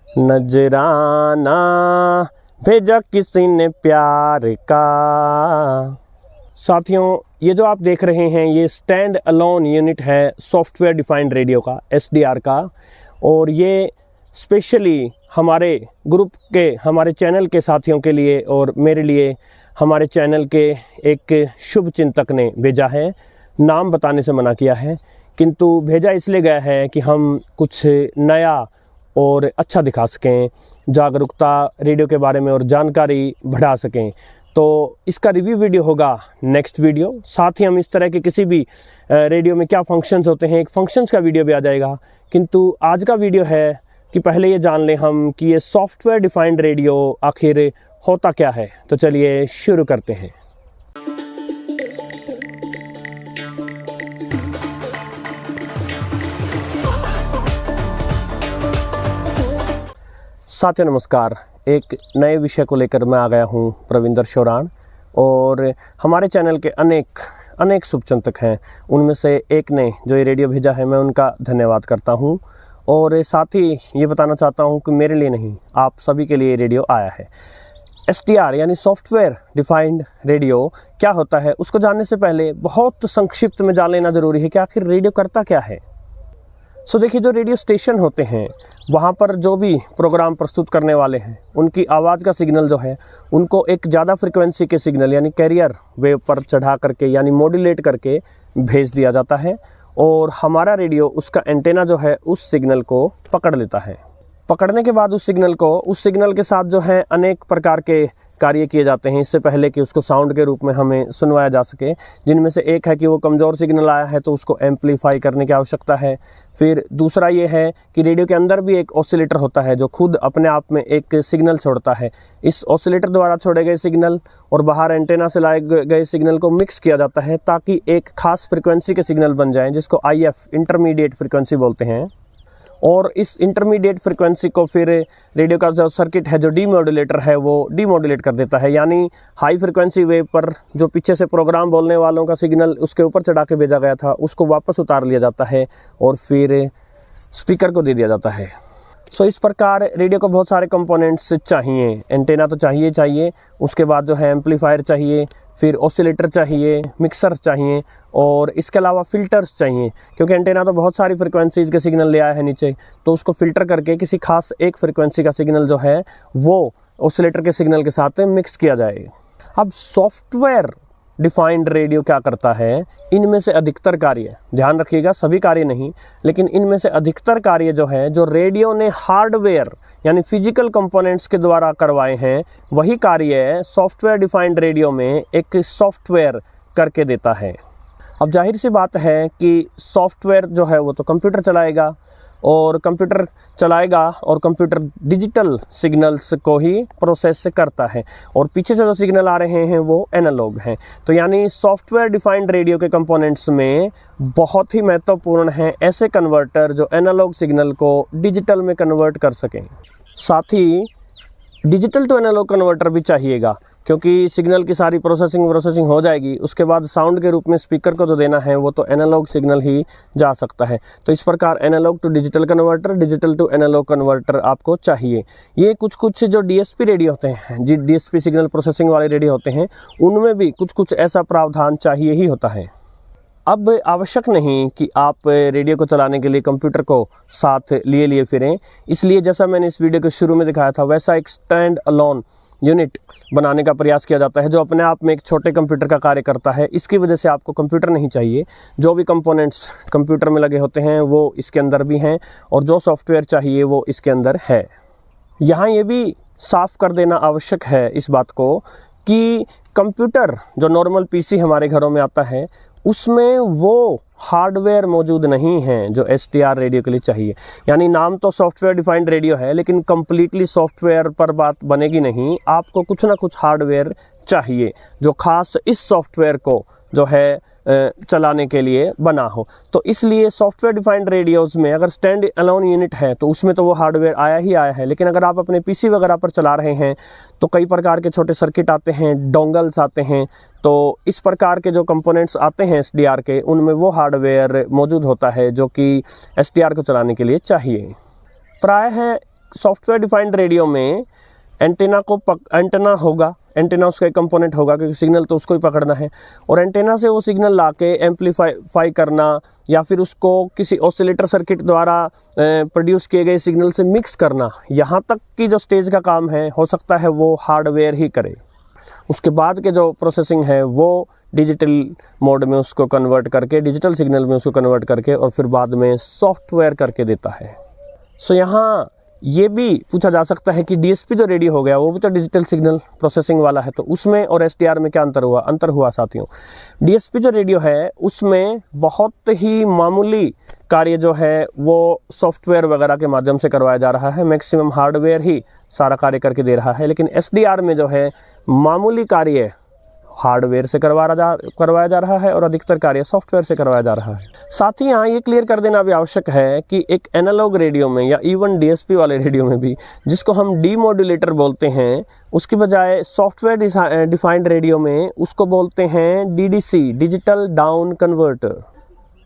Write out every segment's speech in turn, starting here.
नजराना भेजा किसी ने प्यार का। साथियों, ये जो आप देख रहे हैं ये स्टैंड अलोन यूनिट है सॉफ्टवेयर डिफाइंड रेडियो का, SDR का। और ये स्पेशली हमारे ग्रुप के, हमारे चैनल के साथियों के लिए और मेरे लिए हमारे चैनल के एक शुभ चिंतक ने भेजा है। नाम बताने से मना किया है, किंतु भेजा इसलिए गया है कि हम कुछ नया और अच्छा दिखा सकें, जागरूकता रेडियो के बारे में और जानकारी बढ़ा सकें। तो इसका रिव्यू वीडियो होगा नेक्स्ट वीडियो। साथ ही हम इस तरह के किसी भी रेडियो में क्या फंक्शंस होते हैं, एक फंक्शंस का वीडियो भी आ जाएगा। किंतु आज का वीडियो है कि पहले ये जान लें हम कि ये सॉफ्टवेयर डिफाइंड रेडियो आखिर होता क्या है। तो चलिए शुरू करते हैं। साथियों नमस्कार, एक नए विषय को लेकर मैं आ गया हूँ, प्रविंदर शोरान। और हमारे चैनल के अनेक शुभचिंतक हैं, उनमें से एक ने जो ये रेडियो भेजा है मैं उनका धन्यवाद करता हूँ। और साथ ही ये बताना चाहता हूँ कि मेरे लिए नहीं, आप सभी के लिए रेडियो आया है। SDR यानी सॉफ्टवेयर डिफाइंड रेडियो क्या होता है, उसको जानने से पहले बहुत संक्षिप्त में जान लेना ज़रूरी है कि आखिर रेडियो करता क्या है। देखिए, जो रेडियो स्टेशन होते हैं वहाँ पर जो भी प्रोग्राम प्रस्तुत करने वाले हैं उनकी आवाज़ का सिग्नल जो है उनको एक ज़्यादा फ्रिक्वेंसी के सिग्नल यानी कैरियर वेव पर चढ़ा करके यानी मॉड्यूलेट करके भेज दिया जाता है। और हमारा रेडियो उसका एंटेना जो है उस सिग्नल को पकड़ लेता है। पकड़ने के बाद उस सिग्नल के साथ जो है अनेक प्रकार के कार्य किए जाते हैं इससे पहले कि उसको साउंड के रूप में हमें सुनवाया जा सके। जिनमें से एक है कि वो कमज़ोर सिग्नल आया है तो उसको एम्पलीफाई करने की आवश्यकता है। फिर दूसरा ये है कि रेडियो के अंदर भी एक ऑसिलेटर होता है जो खुद अपने आप में एक सिग्नल छोड़ता है। इस ऑसिलेटर द्वारा छोड़े गए सिग्नल और बाहर एंटेना से लाए गए सिग्नल को मिक्स किया जाता है ताकि एक खास फ्रिक्वेंसी के सिग्नल बन जाएं, जिसको IF इंटरमीडिएट फ्रिक्वेंसी बोलते हैं। और इस इंटरमीडिएट फ्रिक्वेंसी को फिर रेडियो का जो सर्किट है, जो डीमॉड्यूलेटर है, वो डीमॉड्यूलेट कर देता है। यानी हाई फ्रिक्वेंसी वेव पर जो पीछे से प्रोग्राम बोलने वालों का सिग्नल उसके ऊपर चढ़ा के भेजा गया था उसको वापस उतार लिया जाता है और फिर स्पीकर को दे दिया जाता है। इस प्रकार रेडियो को बहुत सारे कंपोनेंट्स चाहिए। एंटेना तो चाहिए, उसके बाद जो है एम्पलीफायर चाहिए, फिर ऑसिलेटर चाहिए, मिक्सर चाहिए और इसके अलावा फिल्टर्स चाहिए। क्योंकि एंटेना तो बहुत सारी फ्रिक्वेंसीज़ के सिग्नल ले आया है नीचे, तो उसको फिल्टर करके किसी खास एक फ्रिक्वेंसी का सिग्नल जो है वो ऑसिलेटर के सिग्नल के साथ मिक्स किया जाए। अब सॉफ्टवेयर डिफाइंड रेडियो क्या करता है, इनमें से अधिकतर कार्य, ध्यान रखिएगा सभी कार्य नहीं, लेकिन इनमें से अधिकतर कार्य जो है जो रेडियो ने हार्डवेयर यानी फिजिकल कंपोनेंट्स के द्वारा करवाए हैं, वही कार्य सॉफ्टवेयर डिफाइंड रेडियो में एक सॉफ्टवेयर करके देता है। अब जाहिर सी बात है कि सॉफ्टवेयर जो है वो तो कंप्यूटर चलाएगा और कंप्यूटर डिजिटल सिग्नल्स को ही प्रोसेस करता है और पीछे से जो सिग्नल आ रहे हैं वो एनालॉग हैं। तो यानी सॉफ्टवेयर डिफाइंड रेडियो के कंपोनेंट्स में बहुत ही महत्वपूर्ण हैं ऐसे कन्वर्टर जो एनालॉग सिग्नल को डिजिटल में कन्वर्ट कर सकें। साथ ही डिजिटल टू एनालॉग कन्वर्टर भी चाहिएगा, क्योंकि सिग्नल की सारी प्रोसेसिंग हो जाएगी, उसके बाद साउंड के रूप में स्पीकर को जो देना है वो तो एनालॉग सिग्नल ही जा सकता है। तो इस प्रकार analogue to digital converter, digital to analogue converter आपको चाहिए। ये कुछ जो DSP रेडियो होते हैं, DSP सिग्नल प्रोसेसिंग वाले रेडियो होते हैं, उनमें भी कुछ ऐसा प्रावधान चाहिए ही होता है। अब आवश्यक नहीं कि आप रेडियो को चलाने के लिए कंप्यूटर को साथ लिए फिरें। इसलिए जैसा मैंने इस वीडियो के शुरू में दिखाया था वैसा एक स्टैंड अलोन यूनिट बनाने का प्रयास किया जाता है जो अपने आप में एक छोटे कंप्यूटर का कार्य करता है। इसकी वजह से आपको कंप्यूटर नहीं चाहिए। जो भी कंपोनेंट्स कंप्यूटर में लगे होते हैं वो इसके अंदर भी हैं और जो सॉफ्टवेयर चाहिए वो इसके अंदर है। यहाँ ये भी साफ कर देना आवश्यक है इस बात को कि कंप्यूटर जो नॉर्मल PC हमारे घरों में आता है उसमें वो हार्डवेयर मौजूद नहीं है जो SDR रेडियो के लिए चाहिए। यानी नाम तो सॉफ्टवेयर डिफाइंड रेडियो है, लेकिन कम्प्लीटली सॉफ्टवेयर पर बात बनेगी नहीं। आपको कुछ ना कुछ हार्डवेयर चाहिए जो खास इस सॉफ्टवेयर को जो है चलाने के लिए बना हो। तो इसलिए सॉफ्टवेयर डिफाइंड रेडियोज़ में अगर स्टैंड अलोन यूनिट है तो उसमें तो वो हार्डवेयर आया है। लेकिन अगर आप अपने PC वगैरह पर चला रहे हैं तो कई प्रकार के छोटे सर्किट आते हैं, डोंगल्स आते हैं। तो इस प्रकार के जो कंपोनेंट्स आते हैं SDR के, उनमें वो हार्डवेयर मौजूद होता है जो कि SDR को चलाने के लिए चाहिए। प्रायः सॉफ्टवेयर डिफाइंड रेडियो में एंटेना होगा, एंटेना उसका एक कंपोनेंट होगा क्योंकि सिग्नल तो उसको ही पकड़ना है, और एंटेना से वो सिग्नल लाके एम्पलीफाई करना या फिर उसको किसी ऑसिलेटर सर्किट द्वारा प्रोड्यूस किए गए सिग्नल से मिक्स करना, यहाँ तक की जो स्टेज का काम है हो सकता है वो हार्डवेयर ही करे। उसके बाद के जो प्रोसेसिंग है वो डिजिटल मोड में उसको कन्वर्ट करके, डिजिटल सिग्नल में उसको कन्वर्ट करके और फिर बाद में सॉफ्टवेयर करके देता है। सो यहाँ ये भी पूछा जा सकता है कि डीएसपी जो रेडियो हो गया वो भी तो डिजिटल सिग्नल प्रोसेसिंग वाला है, तो उसमें और एसडीआर में क्या अंतर हुआ साथियों। डीएसपी जो रेडियो है उसमें बहुत ही मामूली कार्य जो है वो सॉफ्टवेयर वगैरह के माध्यम से करवाया जा रहा है, मैक्सिमम हार्डवेयर ही सारा कार्य करके दे रहा है। लेकिन एसडीआर में जो है मामूली कार्य हार्डवेयर से करवाया जा रहा है और अधिकतर कार्य सॉफ्टवेयर से करवाया जा रहा है। साथ ही यहाँ ये क्लियर कर देना भी आवश्यक है कि एक एनालॉग रेडियो में या इवन डीएसपी वाले रेडियो में भी, जिसको हम डीमॉड्यूलेटर बोलते हैं, उसकी बजाय सॉफ्टवेयर डिफाइंड रेडियो में उसको बोलते हैं डीडीसी, डिजिटल डाउन कन्वर्टर।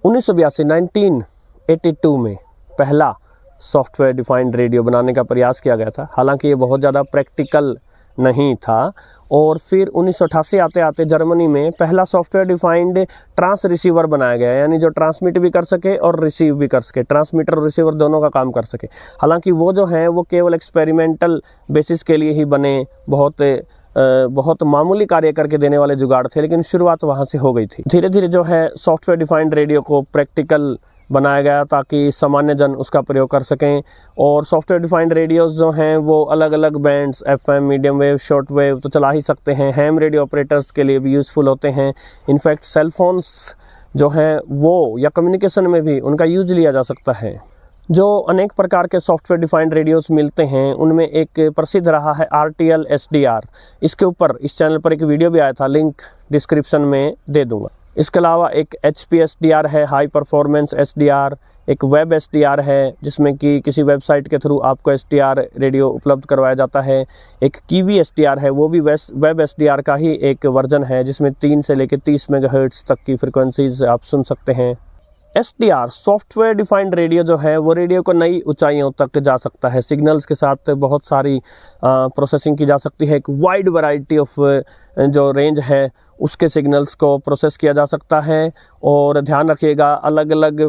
1982 में पहला सॉफ्टवेयर डिफाइंड रेडियो बनाने का प्रयास किया गया था। हालांकि ये बहुत ज़्यादा प्रैक्टिकल नहीं था, और फिर 1988 आते आते जर्मनी में पहला सॉफ्टवेयर डिफाइंड ट्रांस रिसीवर बनाया गया, यानी जो ट्रांसमिट भी कर सके और रिसीव भी कर सके, ट्रांसमीटर और रिसीवर दोनों का काम कर सके। हालांकि वो जो है वो केवल एक्सपेरिमेंटल बेसिस के लिए ही बने, बहुत मामूली कार्य करके देने वाले जुगाड़ थे, लेकिन शुरुआत वहाँ से हो गई थी। धीरे धीरे जो है सॉफ्टवेयर डिफाइंड रेडियो को प्रैक्टिकल बनाया गया ताकि सामान्य जन उसका प्रयोग कर सकें, और सॉफ्टवेयर डिफाइंड रेडियोज़ जो हैं वो अलग अलग bands, FM, medium wave, short wave तो चला ही सकते हैं। हैम रेडियो ऑपरेटर्स के लिए भी यूज़फुल होते हैं। इनफैक्ट सेलफोन्स जो हैं वो या कम्युनिकेशन में भी उनका यूज लिया जा सकता है। जो अनेक प्रकार के सॉफ्टवेयर डिफाइंड रेडियोस मिलते हैं उनमें एक प्रसिद्ध रहा है RTL SDR। इसके ऊपर इस चैनल पर एक वीडियो भी आया था, लिंक डिस्क्रिप्शन में दे दूंगा। इसके अलावा एक HP SDR है, हाई परफॉर्मेंस SDR, एक वेब SDR है जिसमें कि किसी वेबसाइट के थ्रू आपको SDR रेडियो उपलब्ध करवाया जाता है। एक कीवी SDR है, वो भी वेब SDR का ही एक वर्जन है जिसमें 3 से लेकर 30 मेगाहर्ट्ज़ तक की फ्रिक्वेंसीज आप सुन सकते हैं। SDR सॉफ्टवेयर डिफाइंड रेडियो जो है वो रेडियो को नई ऊंचाइयों तक जा सकता है। सिग्नल्स के साथ बहुत सारी प्रोसेसिंग की जा सकती है। एक वाइड वैरायटी ऑफ जो रेंज है उसके सिग्नल्स को प्रोसेस किया जा सकता है, और ध्यान रखिएगा अलग अलग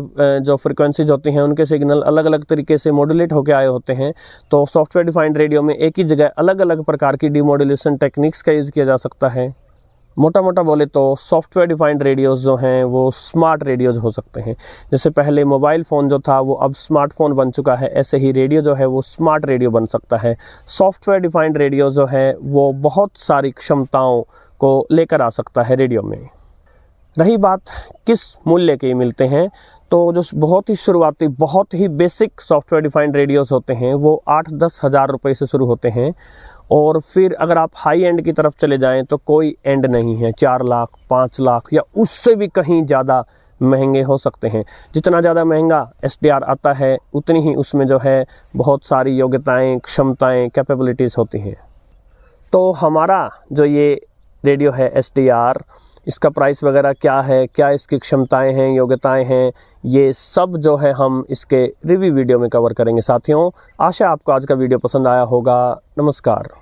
जो फ्रिक्वेंसीज होती हैं उनके सिग्नल अलग अलग तरीके से मॉड्यूलेट होकर आए होते हैं। तो सॉफ्टवेयर डिफाइंड रेडियो में एक ही जगह अलग अलग प्रकार की डीमॉड्यूलेशन टेक्निक्स का यूज़ किया जा सकता है। मोटा मोटा बोले तो सॉफ्टवेयर डिफाइंड रेडियोज़ जो हैं वो स्मार्ट रेडियोज़ हो सकते हैं। जैसे पहले मोबाइल फ़ोन जो था वो अब स्मार्टफोन बन चुका है, ऐसे ही रेडियो जो है वो स्मार्ट रेडियो बन सकता है। सॉफ्टवेयर डिफाइंड रेडियो जो है वो बहुत सारी क्षमताओं को लेकर आ सकता है रेडियो में। रही बात किस मूल्य के मिलते हैं, तो जो बहुत ही शुरुआती, बहुत ही बेसिक सॉफ्टवेयर डिफाइंड रेडियोज़ होते हैं वो 8-10 हज़ार रुपये से शुरू होते हैं, और फिर अगर आप हाई एंड की तरफ चले जाएं तो कोई एंड नहीं है। 4 लाख, 5 लाख या उससे भी कहीं ज़्यादा महंगे हो सकते हैं। जितना ज़्यादा महंगा SDR आता है उतनी ही उसमें जो है बहुत सारी योग्यताएं, क्षमताएं, कैपेबिलिटीज़ होती हैं। तो हमारा जो ये रेडियो है SDR, इसका प्राइस वगैरह क्या है, क्या इसकी क्षमताएं हैं, योग्यताएं हैं, ये सब जो है हम इसके रिव्यू वीडियो में कवर करेंगे साथियों। आशा आपको आज का वीडियो पसंद आया होगा। नमस्कार।